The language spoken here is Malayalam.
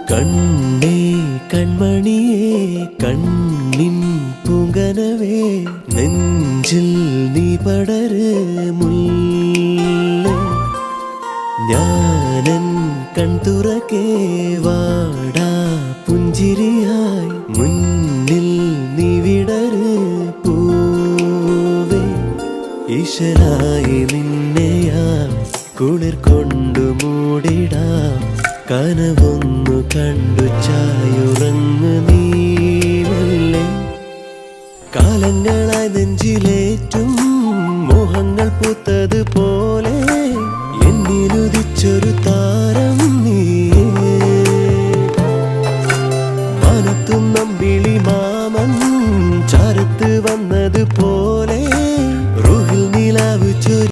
കണ്ണേ കൺമണിയേ കണ്ണിൻ പൂങ്കനവേ നെഞ്ചിൽ നീ പടര് മുല്ലേ ഞാനൻ കൺതുറക്കേ വാടാ പുഞ്ചിരിയായി മുന്നിൽ നീ വിടര് പൂവേ ഈശ്വരായി നിന്നെയാം കുളിർ കൊണ്ടു മൂടിടാം കനവൊന്നു കണ്ടു ചായുറങ്ങു നീവല്ലേ കാലങ്ങളായി നെഞ്ചിലേറ്റും മോഹങ്ങൾ പൂത്തതുപോലെ എന്നിലുദിച്ചൊരു